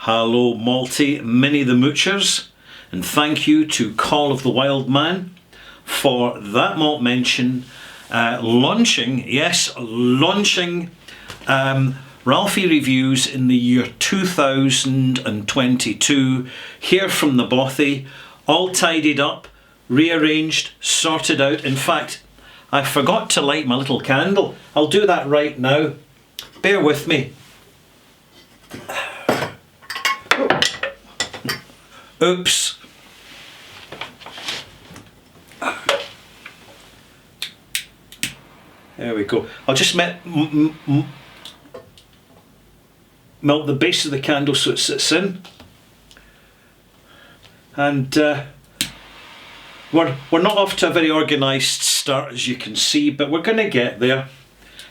Hello Malty, Minnie the Moochers, and thank you to Call of the Wild Man for that malt mention, launching Ralphie Reviews in the year 2022, here from the bothy, all tidied up, rearranged, sorted out. In fact, I forgot to light my little candle. I'll do that right now. Bear with me. Oops. There we go. I'll just melt the base of the candle so it sits in. And we're not off to a very organised start, as you can see, but we're going to get there.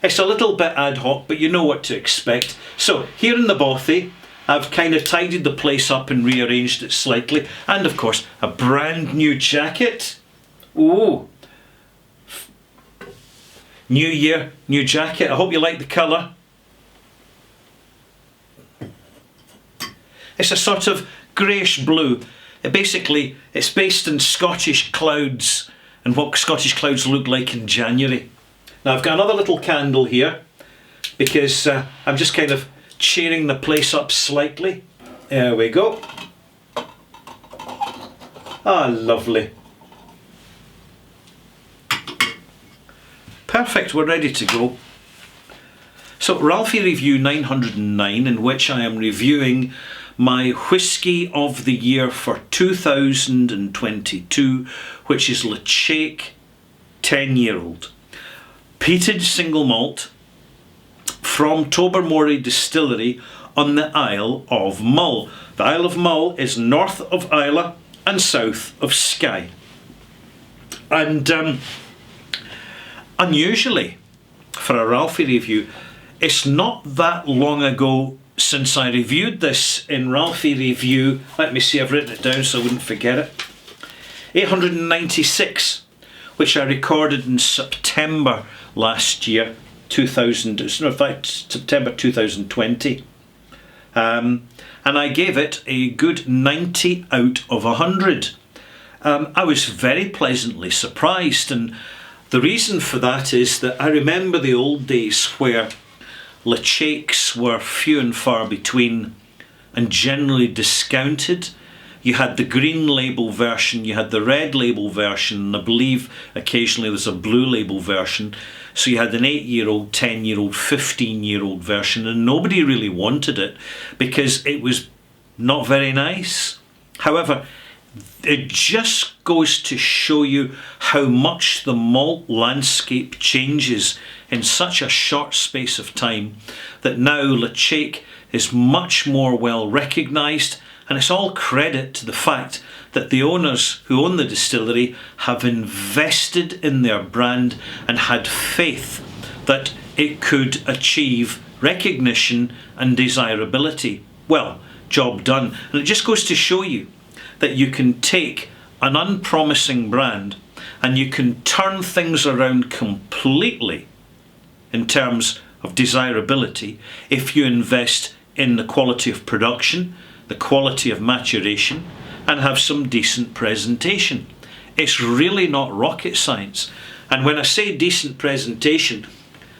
It's a little bit ad hoc, but you know what to expect. So here in the bothy, I've kind of tidied the place up and rearranged it slightly. And of course, a brand new jacket. Ooh. New year, new jacket. I hope you like the colour. It's a sort of greyish blue. It's based in Scottish clouds and what Scottish clouds look like in January. Now I've got another little candle here because I'm just kind of cheering the place up slightly. There we go. Ah, lovely. Perfect, we're ready to go. So Ralphie Review 909, in which I am reviewing my whisky of the year for 2022, which is Lechaik 10-year-old. Peated single malt from Tobermory Distillery on the Isle of Mull. The Isle of Mull is north of Islay and south of Skye. And unusually for a Ralphie review, it's not that long ago since I reviewed this in Ralphie Review. Let me see, I've written it down so I wouldn't forget it. 896, which I recorded in September last year, September 2020. And I gave it a good 90 out of 100. I was very pleasantly surprised, and the reason for that is that I remember the old days where Lechaiks were few and far between and generally discounted. You had the green label version, you had the red label version, and I believe occasionally there's a blue label version. So you had an 8-year-old, 10-year-old, 15-year-old version, and nobody really wanted it because it was not very nice. However, it just goes to show you how much the malt landscape changes in such a short space of time, that now Lechaik is much more well recognised, and it's all credit to the fact that the owners who own the distillery have invested in their brand and had faith that it could achieve recognition and desirability. Well, job done. And it just goes to show you that you can take an unpromising brand and you can turn things around completely in terms of desirability if you invest in the quality of production, the quality of maturation, and have some decent presentation. It's really not rocket science. And when I say decent presentation,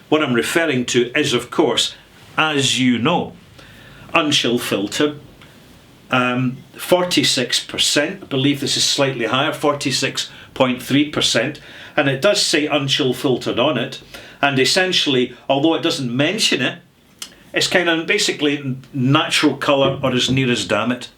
what I'm referring to is, of course, as you know, unchill filtered, 46%, I believe this is slightly higher, 46.3%, and it does say unchill filtered on it, and essentially, although it doesn't mention it, it's kind of basically natural colour, or as near as damn it.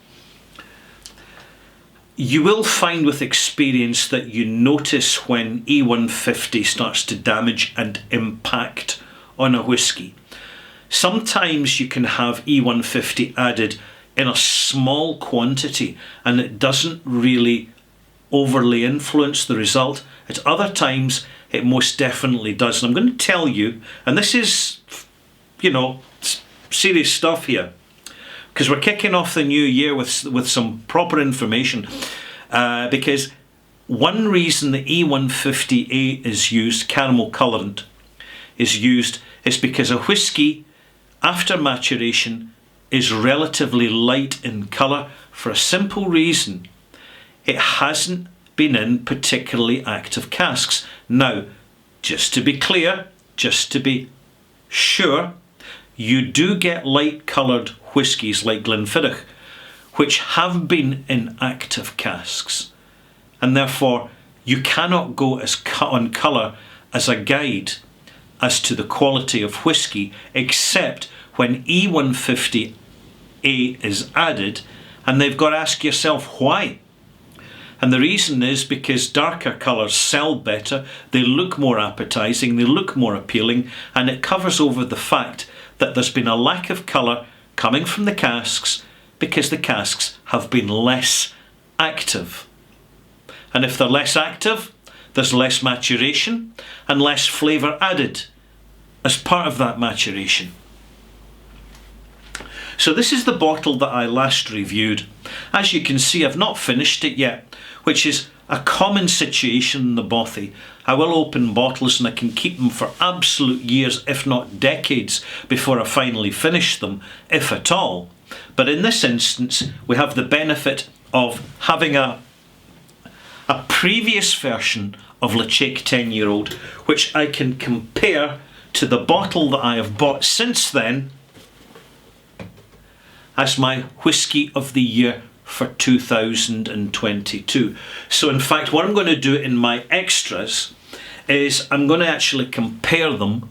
You will find with experience that you notice when E150 starts to damage and impact on a whisky. Sometimes you can have E150 added in a small quantity and it doesn't really overly influence the result. At other times it most definitely does. And I'm going to tell you, and this is, you know, serious stuff here, because we're kicking off the new year with some proper information, because one reason the E150A is used, caramel colourant, is used is because a whisky after maturation is relatively light in colour for a simple reason. It hasn't been in particularly active casks. Now, just to be clear, just to be sure, you do get light coloured whiskies like Glenfiddich, which have been in active casks, and therefore you cannot go as on colour as a guide as to the quality of whisky, except when E150A is added, and they've got to ask yourself why. And the reason is because darker colours sell better, they look more appetising, they look more appealing, and it covers over the fact that there's been a lack of colour coming from the casks because the casks have been less active. And if they're less active, there's less maturation and less flavour added as part of that maturation. So this is the bottle that I last reviewed. As you can see, I've not finished it yet, which is a common situation in the bothy. I will open bottles and I can keep them for absolute years, if not decades, before I finally finish them, if at all. But in this instance, we have the benefit of having a previous version of Ledaig 10-year-old, which I can compare to the bottle that I have bought since then as my whisky of the year for 2022. So in fact, what I'm going to do in my extras is I'm going to actually compare them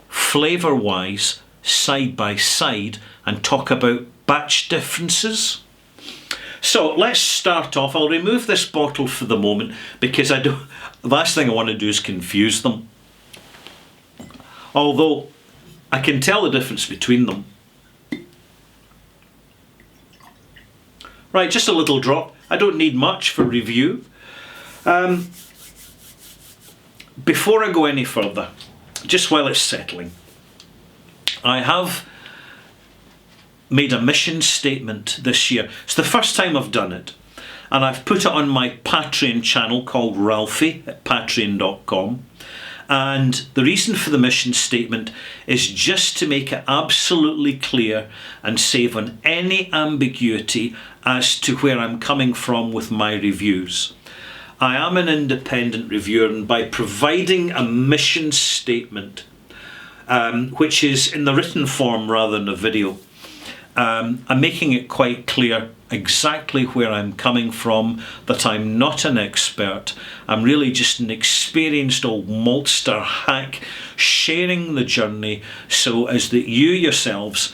flavour wise side by side and talk about batch differences. So let's start off. I'll remove this bottle for the moment because the last thing I want to do is confuse them. Although I can tell the difference between them. Right, just a little drop. I don't need much for review. Before I go any further, just while it's settling, I have made a mission statement this year. It's the first time I've done it, and I've put it on my Patreon channel called Ralphie at patreon.com. And the reason for the mission statement is just to make it absolutely clear and save on any ambiguity as to where I'm coming from with my reviews. I am an independent reviewer, and by providing a mission statement, which is in the written form rather than a video, I'm making it quite clear exactly where I'm coming from, that I'm not an expert. I'm really just an experienced old maltster hack sharing the journey so as that you yourselves,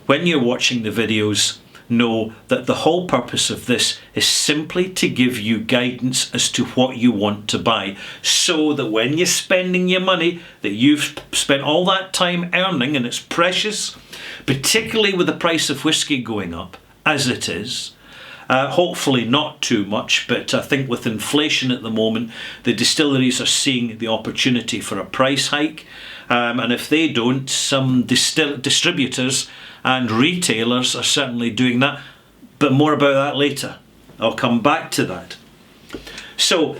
when you're watching the videos, know that the whole purpose of this is simply to give you guidance as to what you want to buy, so that when you're spending your money that you've spent all that time earning, and it's precious, particularly with the price of whisky going up as it is, hopefully not too much, but I think with inflation at the moment, the distilleries are seeing the opportunity for a price hike, and if they don't, some distributors and retailers are certainly doing that, but more about that later. I'll come back to that. So,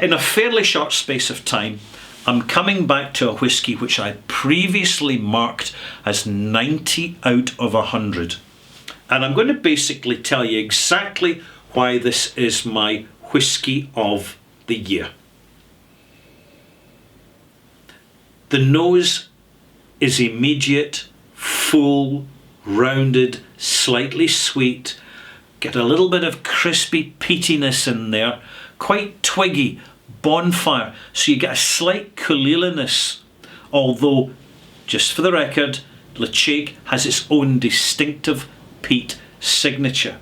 in a fairly short space of time, I'm coming back to a whisky which I previously marked as 90 out of 100. And I'm going to basically tell you exactly why this is my whisky of the year. The nose is immediate, full, rounded, slightly sweet. Get a little bit of crispy peatiness in there, quite twiggy, bonfire. So you get a slight couliliness, although, just for the record, Ledaig has its own distinctive peat signature.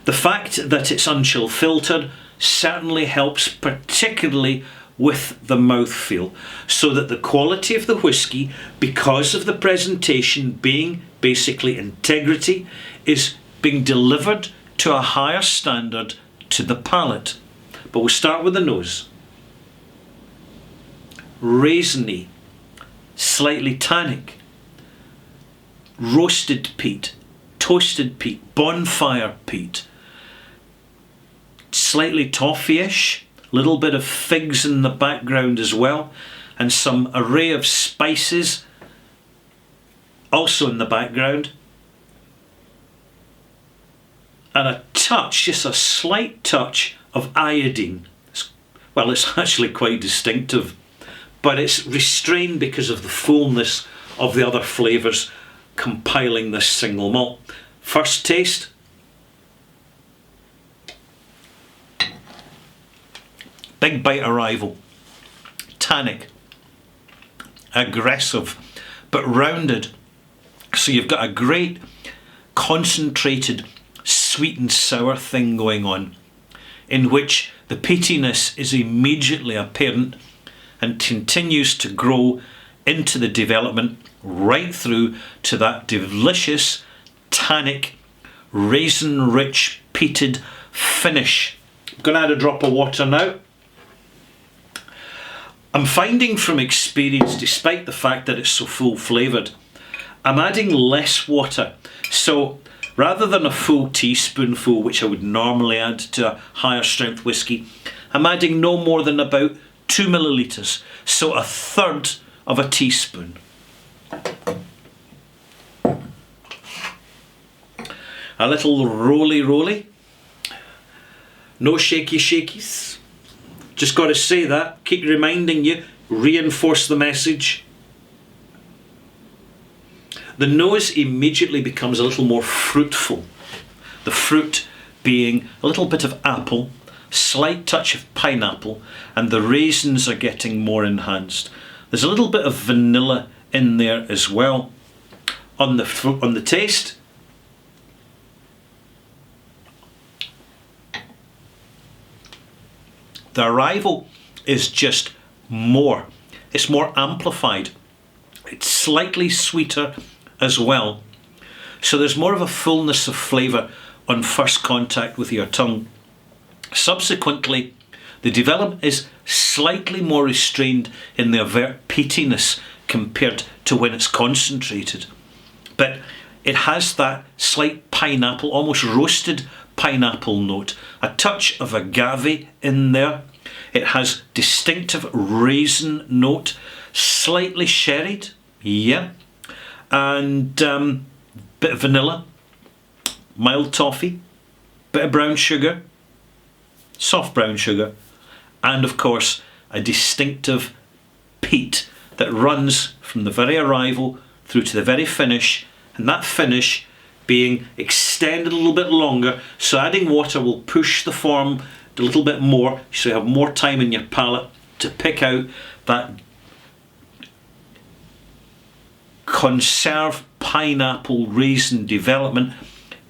The fact that it's unchill filtered certainly helps, particularly with the mouthfeel, so that the quality of the whisky, because of the presentation being basically integrity, is being delivered to a higher standard to the palate. But we'll start with the nose. Raisiny, slightly tannic, roasted peat, toasted peat, bonfire peat, slightly toffee-ish, little bit of figs in the background as well, and some array of spices also in the background. and a touch, just a slight touch of iodine. Well, it's actually quite distinctive, but it's restrained because of the fullness of the other flavours compiling this single malt. First taste. Big bite arrival. Tannic. Aggressive, but rounded. So you've got a great concentrated sweet and sour thing going on, in which the peatiness is immediately apparent and continues to grow into the development right through to that delicious tannic, raisin-rich, peated finish. I'm going to add a drop of water now. I'm finding from experience, despite the fact that it's so full flavoured, I'm adding less water. So rather than a full teaspoonful, which I would normally add to a higher strength whisky, I'm adding no more than about 2 millilitres, so a third of a teaspoon. A little roly. No shakies. Just got to say that, keep reminding you, reinforce the message. The nose immediately becomes a little more fruitful. The fruit being a little bit of apple, slight touch of pineapple, and the raisins are getting more enhanced. There's a little bit of vanilla in there as well. On the taste, the arrival is just more. It's more amplified. It's slightly sweeter as well. So there's more of a fullness of flavour on first contact with your tongue. Subsequently, the development is slightly more restrained in the overt peatiness compared to when it's concentrated. But it has that slight pineapple, almost roasted pineapple note, a touch of agave in there. It has distinctive raisin note, slightly sherried, yeah, and bit of vanilla, mild toffee, bit of brown sugar, soft brown sugar, and of course a distinctive peat that runs from the very arrival through to the very finish, and that finish being extended a little bit longer, so adding water will push the form a little bit more, so you have more time in your palate to pick out that conserved pineapple raisin development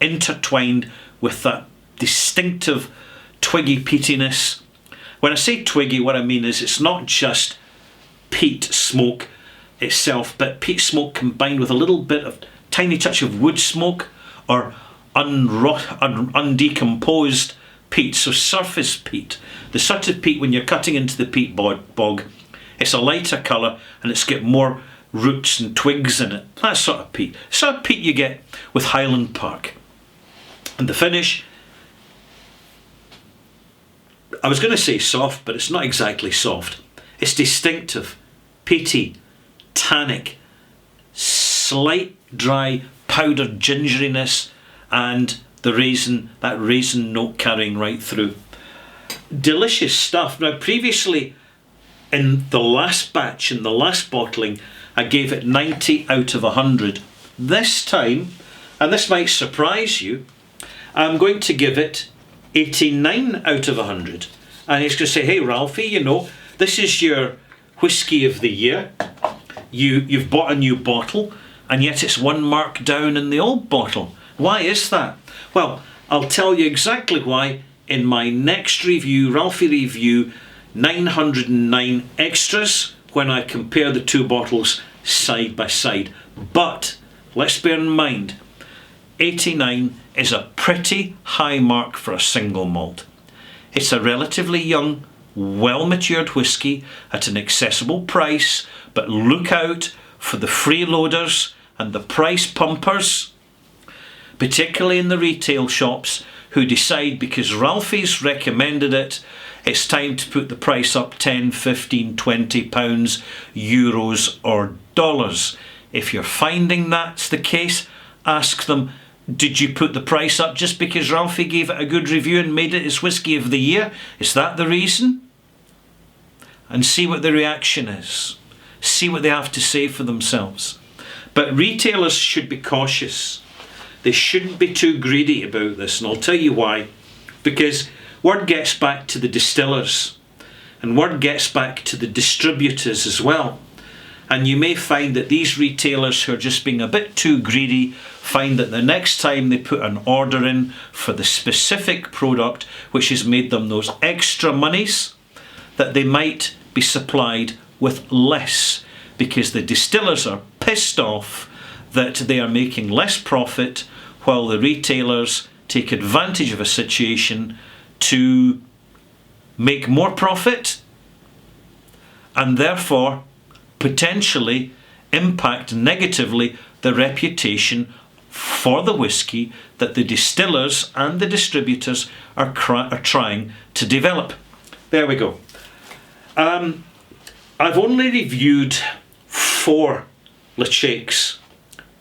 intertwined with that distinctive twiggy peatiness. When I say twiggy, what I mean is it's not just peat smoke itself, but peat smoke combined with a little bit of tiny touch of wood smoke or undecomposed peat, so surface peat. The sort of peat when you're cutting into the peat bog, it's a lighter colour and it's got more roots and twigs in it. That sort of peat. Sort of peat you get with Highland Park. And the finish, I was going to say soft, but it's not exactly soft. It's distinctive, peaty, tannic, slight dry powdered gingeriness, and the raisin, that raisin note carrying right through. Delicious stuff. Now previously in the last batch, in the last bottling, I gave it 90 out of 100. This time, and this might surprise you, I'm going to give it 89 out of 100. And he's going to say, hey Ralphie, you know, this is your whisky of the year. You've bought a new bottle, and yet it's one mark down in the old bottle. Why is that? Well, I'll tell you exactly why in my next review, Ralphie Review 909 Extras, when I compare the two bottles side by side. But let's bear in mind, 89 is a pretty high mark for a single malt. It's a relatively young, well-matured whisky at an accessible price, but look out for the freeloaders and the price pumpers, particularly in the retail shops, who decide because Ralphie's recommended it, it's time to put the price up 10, 15, 20 pounds, euros or dollars. If you're finding that's the case, ask them, Did you put the price up just because Ralphie gave it a good review and made it his whisky of the year? Is that the reason? And see what the reaction is. See what they have to say for themselves. But retailers should be cautious. They shouldn't be too greedy about this, and I'll tell you why. Because word gets back to the distillers, and word gets back to the distributors as well. And you may find that these retailers who are just being a bit too greedy find that the next time they put an order in for the specific product which has made them those extra monies, that they might be supplied with less, because the distillers are pissed off that they are making less profit while the retailers take advantage of a situation to make more profit, and therefore potentially impact negatively the reputation for the whisky that the distillers and the distributors are trying to develop. There we go. I've only reviewed 4 Lechaiks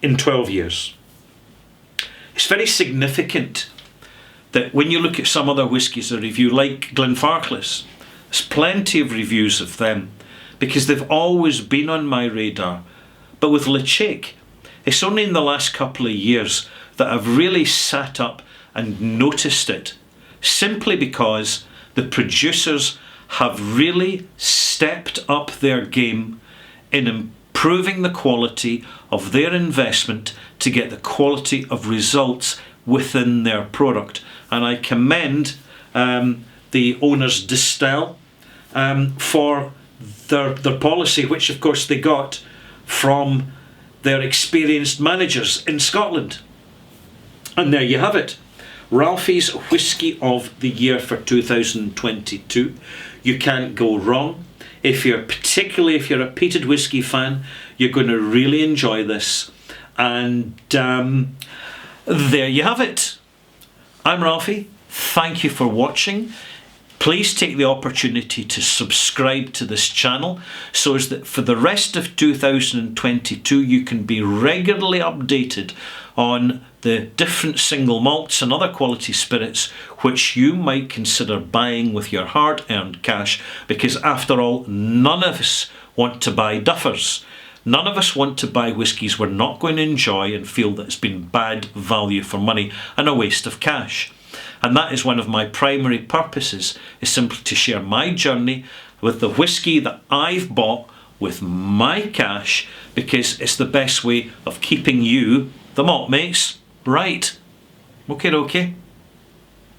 in 12 years. It's very significant that when you look at some other whiskies I review, like Glenfarclas, there's plenty of reviews of them because they've always been on my radar. But with Lechaik, it's only in the last couple of years that I've really sat up and noticed it, simply because the producers have really stepped up their game in improving the quality of their investment to get the quality of results within their product. And I commend the owners Distell for their policy, which of course they got from their experienced managers in Scotland. And there you have it. Ralphie's Whisky of the Year for 2022. You can't go wrong. Particularly if you're a peated whisky fan, you're going to really enjoy this. And there you have it. I'm Ralphie. Thank you for watching. Please take the opportunity to subscribe to this channel so as that for the rest of 2022 you can be regularly updated on the different single malts and other quality spirits which you might consider buying with your hard-earned cash, because after all, none of us want to buy duffers. None of us want to buy whiskies we're not going to enjoy and feel that it's been bad value for money and a waste of cash. And that is one of my primary purposes, is simply to share my journey with the whisky that I've bought with my cash, because it's the best way of keeping you, the malt mates, right. Okay.